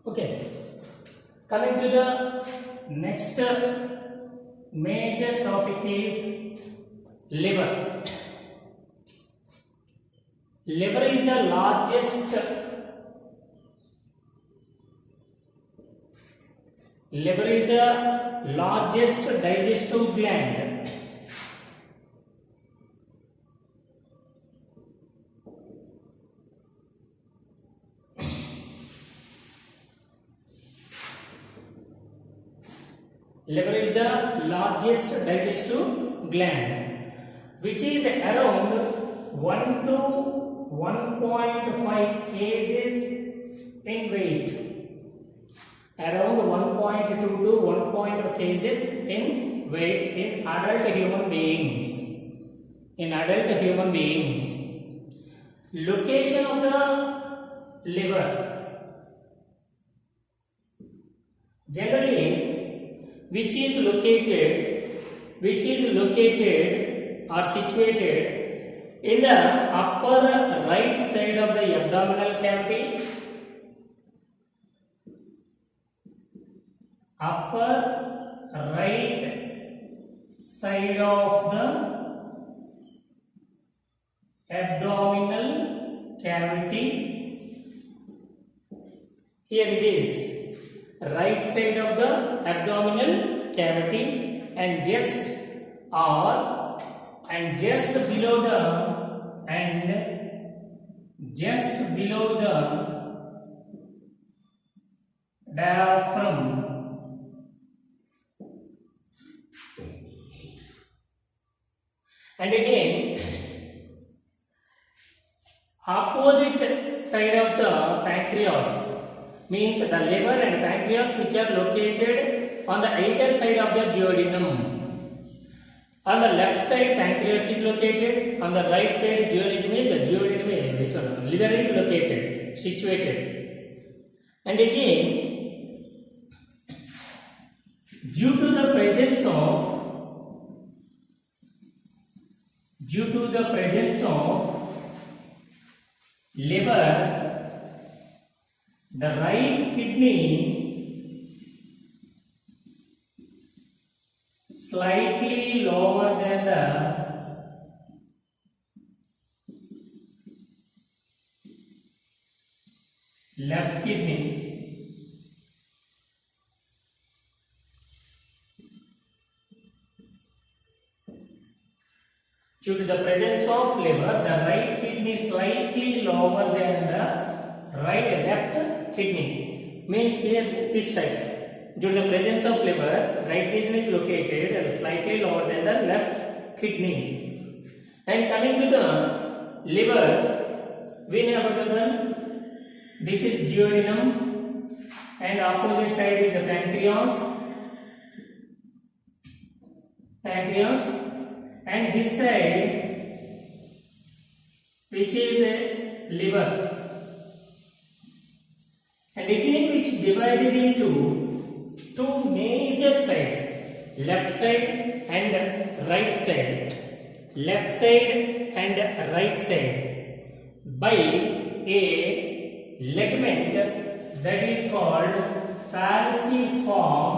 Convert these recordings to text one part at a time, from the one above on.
Okay, coming to the next major topic is liver. Liver is the largest digestive gland. Liver is the largest digestive gland, which is around 1 to 1.5 kgs in weight. Around 1.2 to 1.5 kgs in weight in adult human beings. Location of the liver. Generally, which is located or situated in the upper right side of the abdominal cavity, upper right side of the abdominal cavity. Here it is. Right side of the abdominal cavity and just below the diaphragm. And again, opposite side of the pancreas, means the liver and pancreas, which are located on the either side of the duodenum. On the left side, pancreas is located. On the right side, duodenum is liver is located, situated. And again, due to the presence of liver, the right kidney slightly lower than the left kidney. Due to the presence of liver, the right kidney slightly lower than the left kidney. Means here this type. Due to the presence of liver, right kidney is located slightly lower than the left kidney. And coming to the liver, we know about the one. This is duodenum, and opposite side is the pancreas, and this side, which is a liver. And again, which divided into two major sides, left side and right side, by a ligament that is called falciform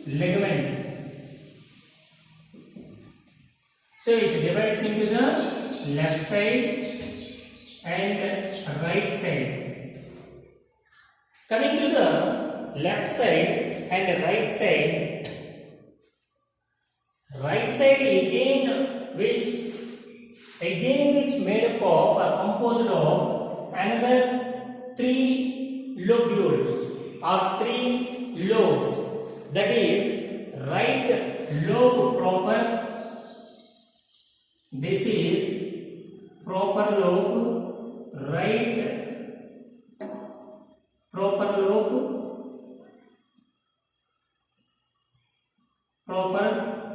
ligament. So it divides into the left side and right side. Coming to the left side and right side which made up of or composed of another three lobules or three lobes, that is right lobe proper. This is proper lobe, right proper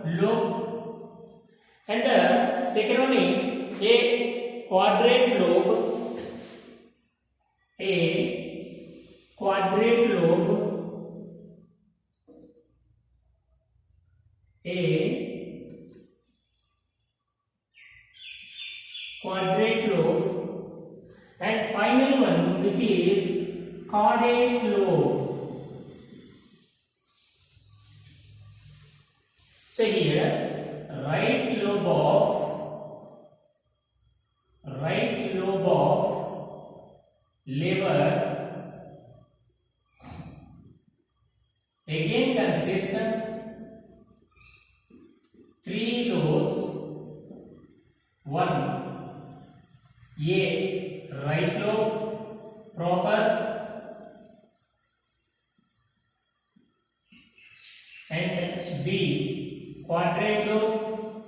lobe, and the second one is a quadrate lobe, quadrate lobe, And final one, which is caudate lobe. So here, right lobe of liver again consists three lobes. One, A, right lobe proper, and B, quadrate lobe,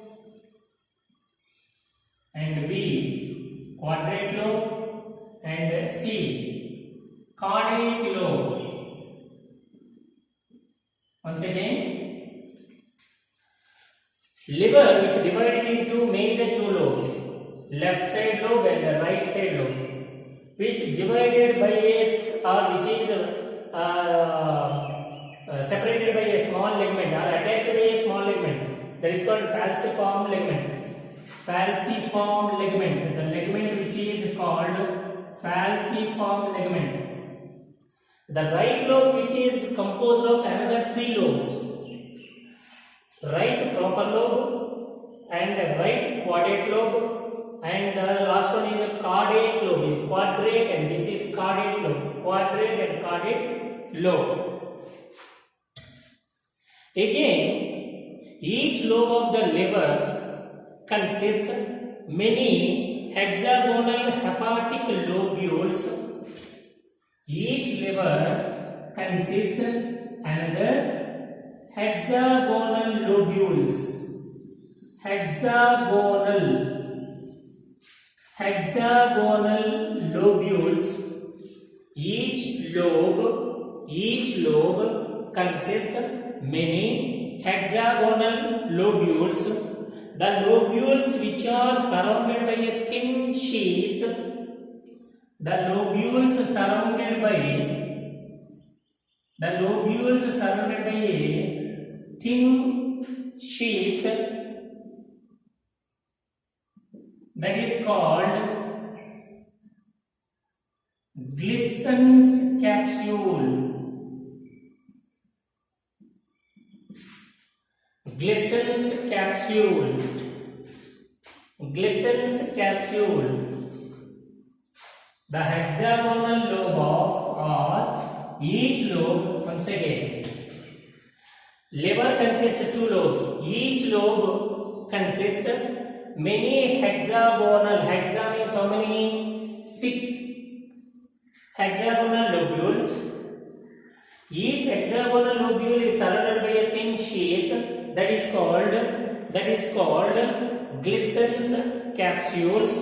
and B, quadrate lobe, and C, caudate lobe. Once again, liver which divides into major two lobes, left side lobe and the right side lobe, which divided by which is separated by a small ligament or attached by a small ligament, that is called falciform ligament. Falciform ligament, the ligament which is called falciform ligament. The right lobe which is composed of another three lobes, right proper lobe and right quadrate lobe, and the last one is a caudate lobe, quadrate, and this is caudate lobe, quadrate and caudate lobe. Again, each lobe of the liver consists many hexagonal hepatic lobules. Each liver consists another hexagonal lobules. Hexagonal lobules. Each lobe consists many hexagonal lobules. The lobules which are surrounded by a thin sheath, the lobules surrounded by a thin sheath, that is called Glissen's capsule. Glissen's capsule. The hexagonal lobe of each lobe, once again, liver consists of two lobes. Each lobe consists many hexagonal. Hexa means how many? 6 hexagonal lobules. Each hexagonal lobule is surrounded by a thin sheath, that is called Glissen's capsules.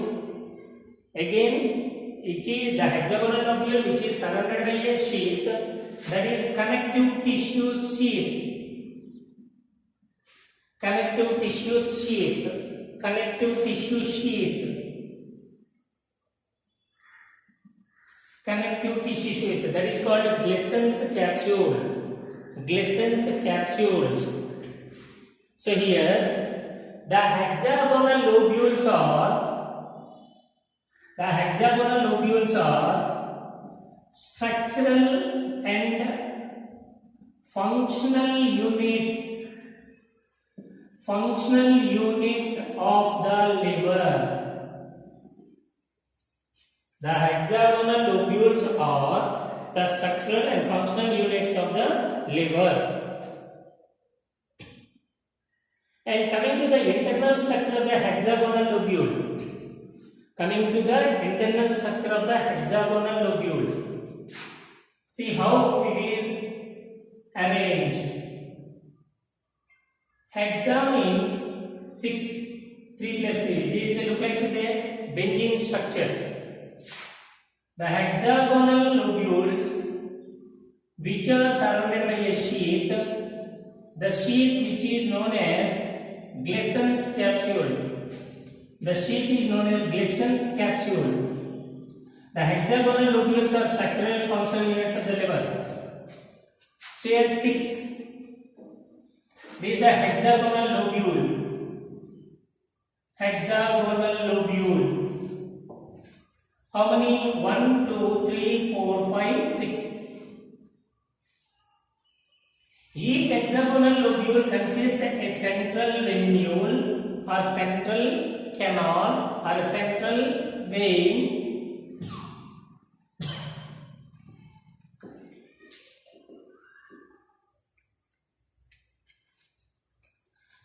Again, each is the hexagonal lobule which is surrounded by a sheath, that is connective tissue sheath. Connective tissue sheath. That is called Glissen's capsule. Glissen's capsules. So here, the hexagonal lobules are structural and functional units of the liver. The hexagonal lobules are the structural and functional units of the liver. And coming to the internal structure of the hexagonal lobule. See how it is arranged. Hexa means 6, 3 plus 3. This looks like a benzene structure. The hexagonal lobules which are surrounded by a sheath, the sheath which is known as Glissen's capsule. The sheath is known as Glissen's capsule. The hexagonal lobules are structural and functional units of the liver. So here 6. This is the hexagonal lobule. How many? 1, 2, 3, 4, 5, 6. Each hexagonal lobule consists of a central venule or central canal or a central vein.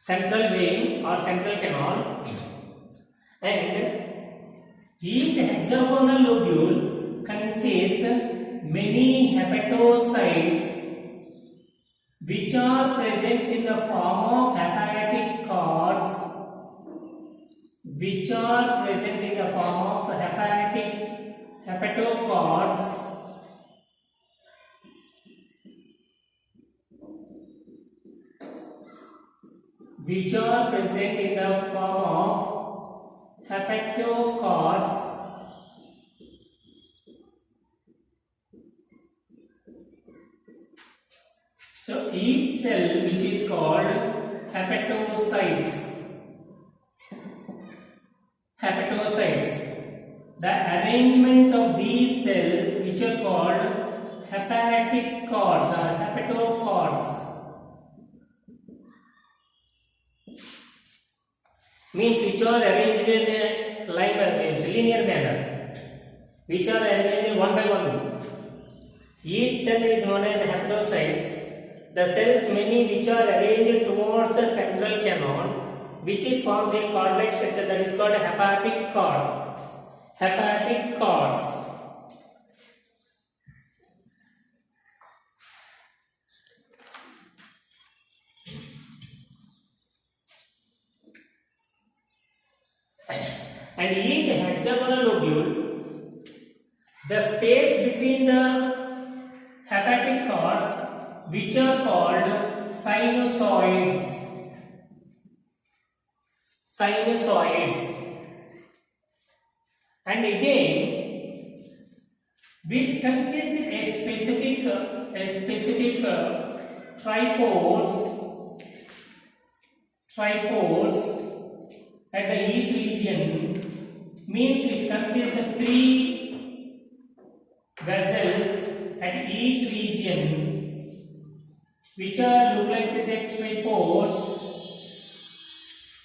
Central vein or central canal, and each hexagonal lobule consists many hepatocytes which are present in the form of hepatic cords, which are present in the form of hepatocords, which are present in the form of hepatocords. So each cell which is called hepatocytes, the arrangement of these cells which are called hepatic cords or hepatocords, means which are arranged in a linear manner, which are arranged one by one. Each cell is known as hepatocytes. The cells many which are arranged towards the central canal, which is forms a cord-like structure, that is called a hepatic cord. Hepatic cords. And each hexagonal lobule, the space between the hepatic cords, which are called sinusoids. And again, which consists a specific tripods at the each region, means which consists of 3 vessels at each region, which are look like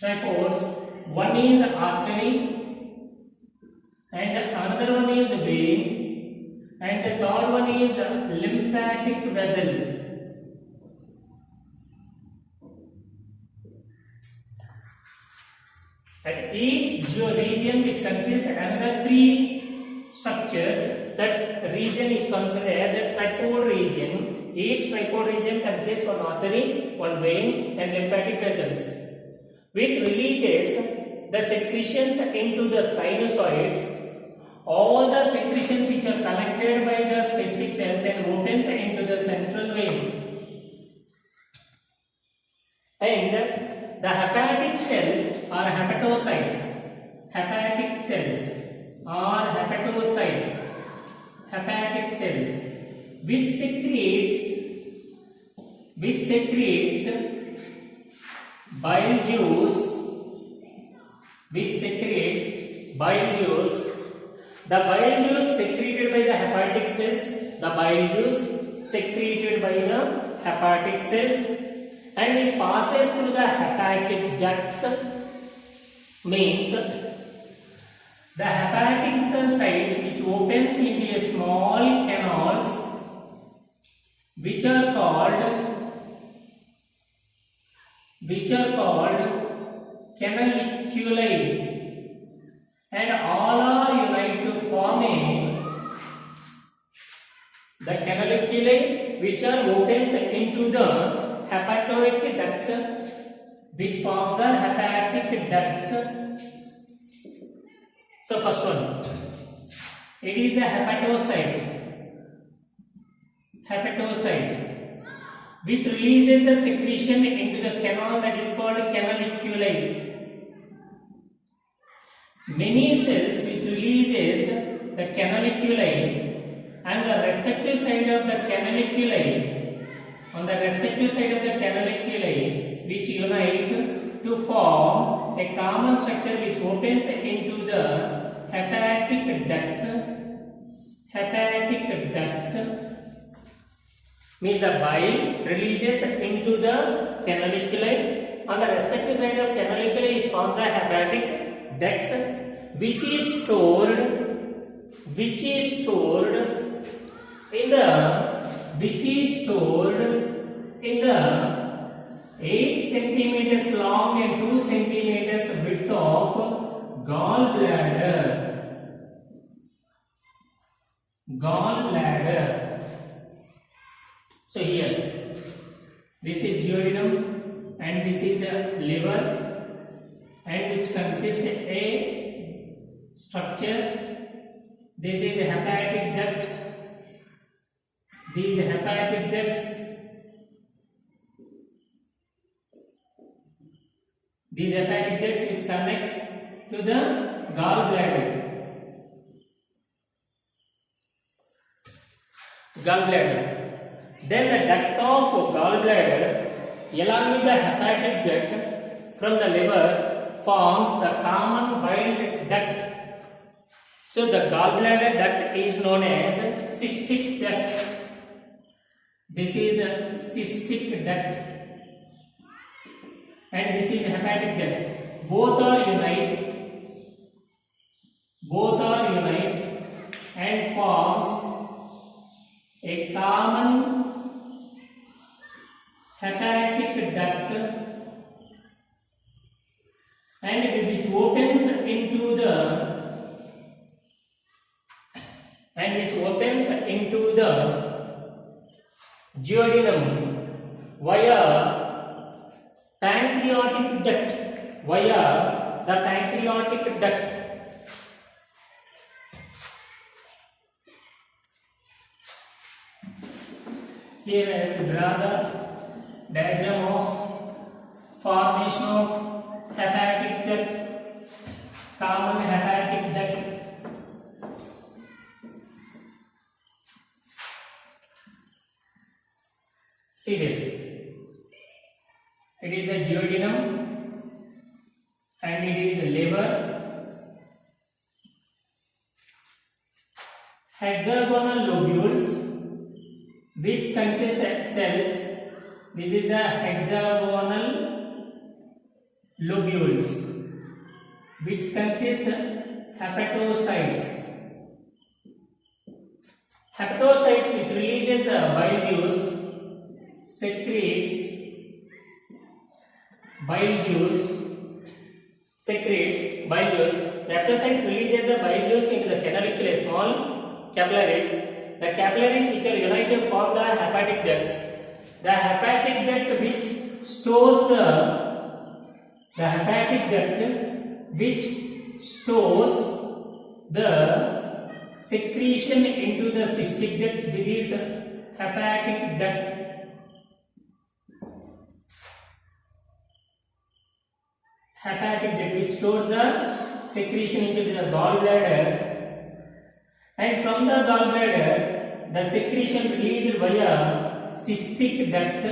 tripods. One is artery, and another one is vein, and the third one is lymphatic vessel. At each region which consists another 3 structures, that region is considered as a tripod region. Each tripod region consists one artery, one vein, and lymphatic vessels, which releases the secretions into the sinusoids. All the secretions which are collected by the specific cells and opens into the central vein. And the hepatic cells are hepatocytes. Hepatic cells are hepatocytes. Hepatic cells, which secretes bile juice, the bile juice secreted by the hepatic cells, and which passes through the hepatic ducts, means the hepatic cell sites which opens into a small canals, which are called canaliculi, and all are unite to form the canaliculi, which are opens into the hepatoid ducts, which forms the hepatic ducts. So first one, it is the hepatocyte, which releases the secretion into the canal, that is called canaliculi. Many cells which releases the canaliculi, and the respective side of the canaliculi, which unite to form a common structure which opens into the hepatic ducts. Hepatic ducts means the bile releases into the canaliculi. On the respective side of canaliculi, it forms the hepatic ducts, which is stored in the 8 centimeters long and 2 centimeters width of gallbladder. So here, this is duodenum and this is a liver, and which consists a structure. This is a hepatic ducts. These hepatic ducts. These hepatic ducts which connects to the gallbladder. Then the duct of gallbladder along with the hepatic duct from the liver forms the common bile duct. So the gallbladder duct is known as cystic duct. This is a cystic duct and this is hepatic duct. Both are unite and forms a common hepatic duct, and which opens into the duodenum via pancreatic duct. Here I will draw the diagram of formation of hepatic duct, common hepatic duct. See this. It is the duodenum and it is liver. Hexagonal lobules which consist of cells. This is the hexagonal lobules which consist hepatocytes. Hepatocytes which releases the bile juice secretes bile juice. The hepatocytes releases the bile juice into the canaliculi, small capillaries. The capillaries which are united to form the hepatic ducts. The hepatic duct which stores the secretion into the cystic duct. This is hepatic duct. Which stores the secretion into the gallbladder, and from the gallbladder the secretion released via cystic duct,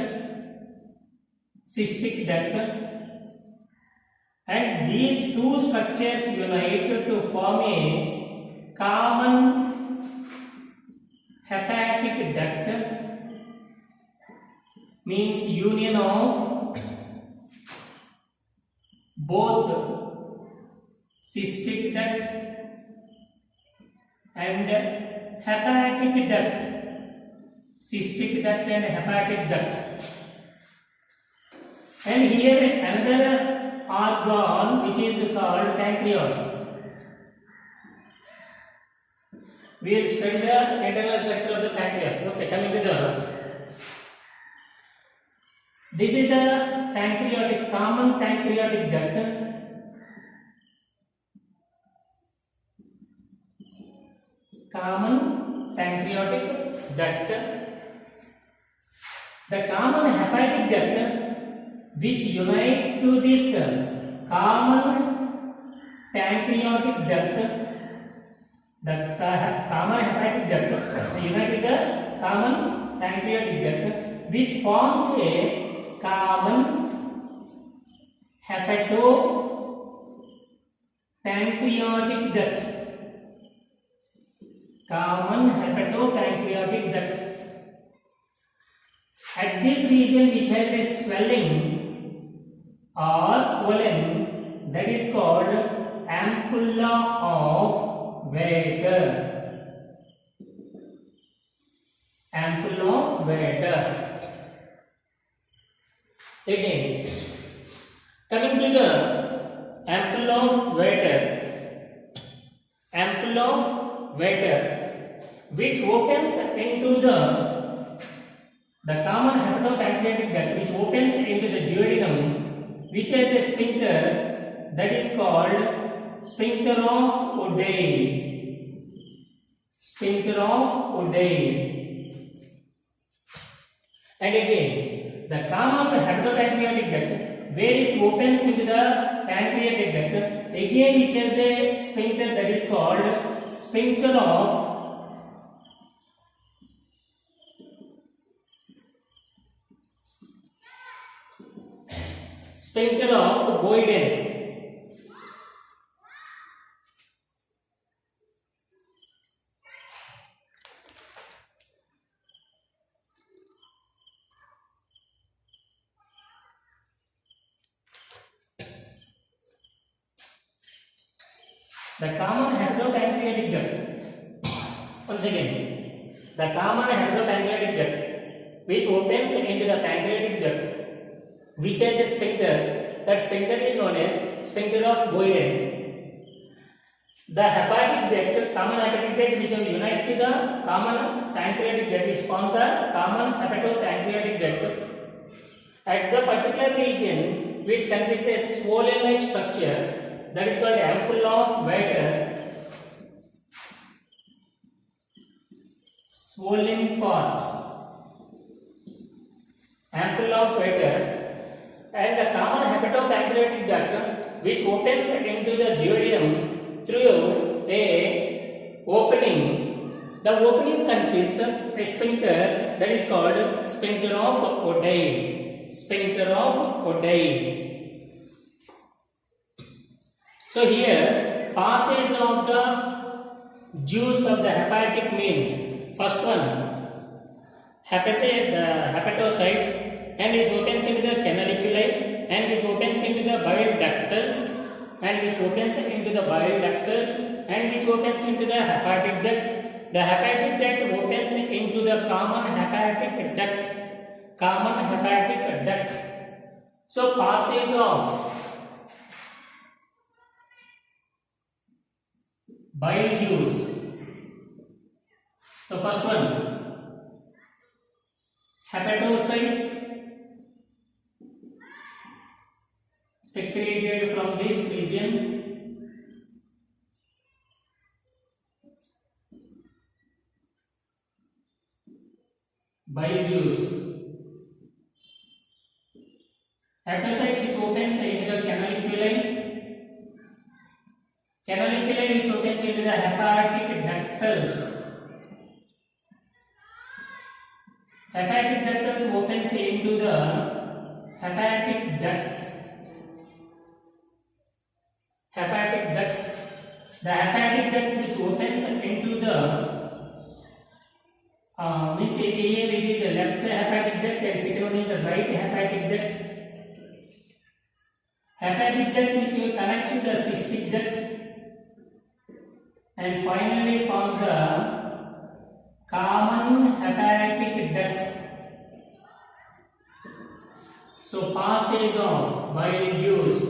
and these two structures unite to form a common hepatic duct, means union of both cystic duct and hepatic duct. Cystic duct and hepatic duct. And here another organ which is called pancreas. We will study the internal structure of the pancreas. Okay, coming to this is the common pancreatic duct. The common hepatic duct which unite to this common pancreatic duct. The common hepatic duct unite with the common pancreatic duct, which forms a common hepatocyte. pancreatic duct, common hepatopancreatic duct. At this region which has a swelling or swollen, that is called ampulla of Vater. Ampulla of Vater. Again, coming to the ampulla of Vater, ampulla of Vater, which opens into the common hepatopancreatic duct, which opens into the duodenum, which has a sphincter that is called sphincter of Oddi. Sphincter of Oddi. And again, the common hepatopancreatic duct, where it opens into the pancreatic duct, again which has a sphincter that is called sphincter of Boyden. The common hepatopancreatic duct. Once again, the common hepatopancreatic duct, which opens into the pancreatic duct, which has a sphincter. That sphincter is known as sphincter of Boyden. The hepatic duct, common hepatic duct, which will unite to the common pancreatic duct, which form the common hepatopancreatic duct. At the particular region, which consists a swollen-like structure, that is called ampulla of Vater. Swollen part, ampulla of Vater. And the common hepatopancreatic duct, which opens into the duodenum through a opening. The opening consists of a sphincter that is called sphincter of Oddi. Sphincter of Oddi. So here, passage of the juice of the hepatic means, first one, hepatocytes, and which opens into the canaliculi, and which opens into the bile ductals, and which opens into the bile ductals, and which opens into the hepatic duct. The hepatic duct opens into the common hepatic duct. Common hepatic duct. So passage of bile juice. So first one, hepatocytes secreted from this region, bile juice. Hepatocytes which opens into the canaliculi, canaliculi which opens into the hepatic ductals. Hepatic ductals opens into the hepatic ducts. Hepatic ducts. The hepatic ducts which opens into the means here it is a left hepatic duct and second one is a right hepatic duct. Hepatic duct which connects to the cystic duct and finally forms the common hepatic duct. So passage of bile juice.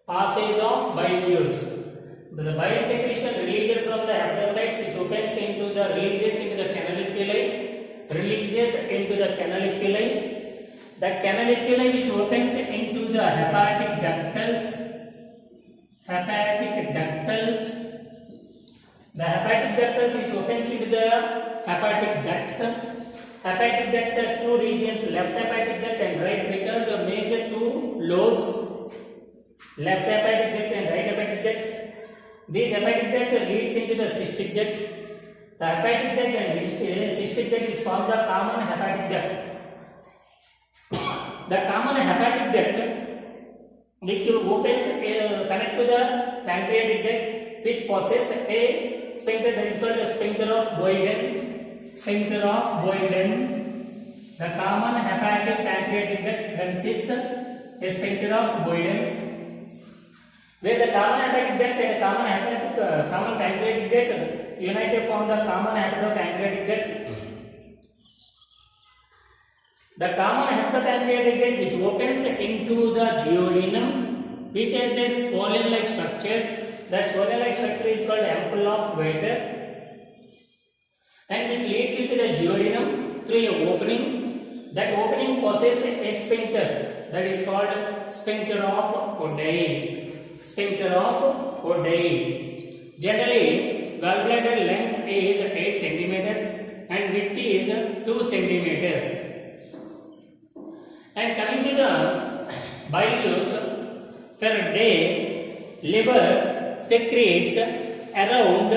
Passage of bile juice. The bile secretion released from the hepatocytes which opens into the releases into the canaliculi, releases into the canaliculi. The canaliculi which opens into the hepatic ductals, hepatic ductals. The hepatic ductals which opens into the hepatic ducts. Hepatic ducts are two regions, left hepatic duct and right, because of major two lobes. Left hepatic duct and right hepatic duct. These hepatic duct leads into the cystic duct. The hepatic duct and cystic duct which forms the common hepatic duct. The common hepatic duct which opens connect to the pancreatic duct, which possess a sphincter that is called a sphincter of Boyden. Sphincter of Boyden. The common hepatic pancreatic duct consists a sphincter of Boyden, where the common hepatic duct and common pancreatic duct unite to form the common hepatopancreatic duct. The common hepatopancreatic duct which opens into the duodenum, which has a swollen-like structure. That swollen-like structure is called ampulla of Vater, and which leads into the duodenum through a opening. That opening possesses a sphincter that is called sphincter of Oddi. Sphincter of Oddi. Generally, gallbladder length is 8 cm and width is 2 cm. And coming to the bile juice, per day, liver secretes around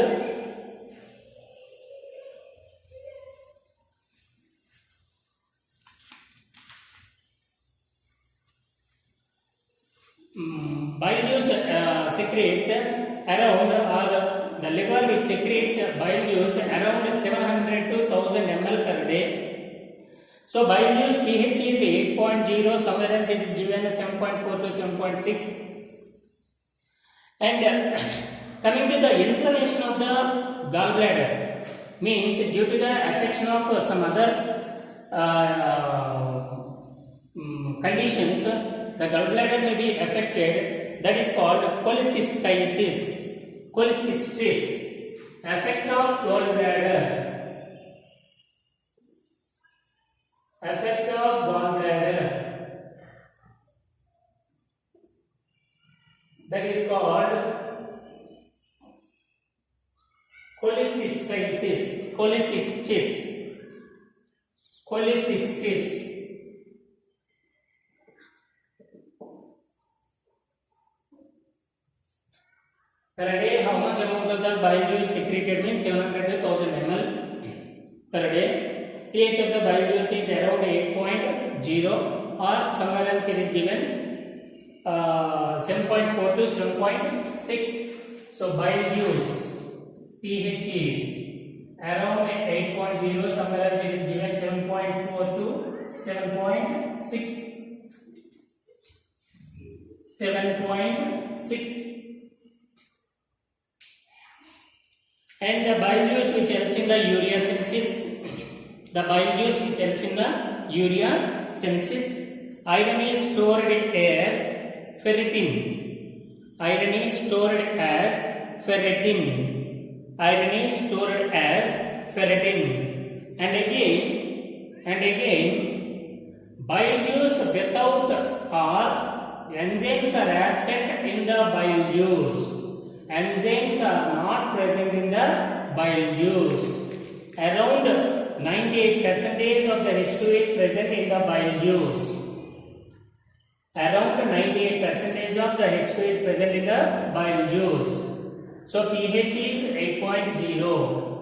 700 to 1000 ml per day. So bile juice pH is 8.0, somewhere else it is given as 7.4 to 7.6. And coming to the inflammation of the gallbladder, means due to the affection of some other conditions, the gallbladder may be affected. That is called cholecystitis. Cholecystis, effect of gallbladder. Effect of gallbladder. That is called cholecystitis. Cholecystis. Cholecystis. Per day, how much amount of the bile juice secreted means 700 to 1000 ml per day. pH of the bile juice is around 8.0 or somewhere else it is given 7.4 to 7.6. So bile juice pH is around 8.0, somewhere else it is given 7.4 to 7.6. 7.6. And the bile juice which helps in the urea synthesis. The bile juice which helps in the urea synthesis. Iron is stored as ferritin. Iron is stored as ferritin. Iron is stored as ferritin. And again, bile juice without or enzymes are absent in the bile juice. Enzymes are not present in the bile juice. Around 98% of the H2 is present in the bile juice. Around 98% of the H2 is present in the bile juice. So pH is 8.0.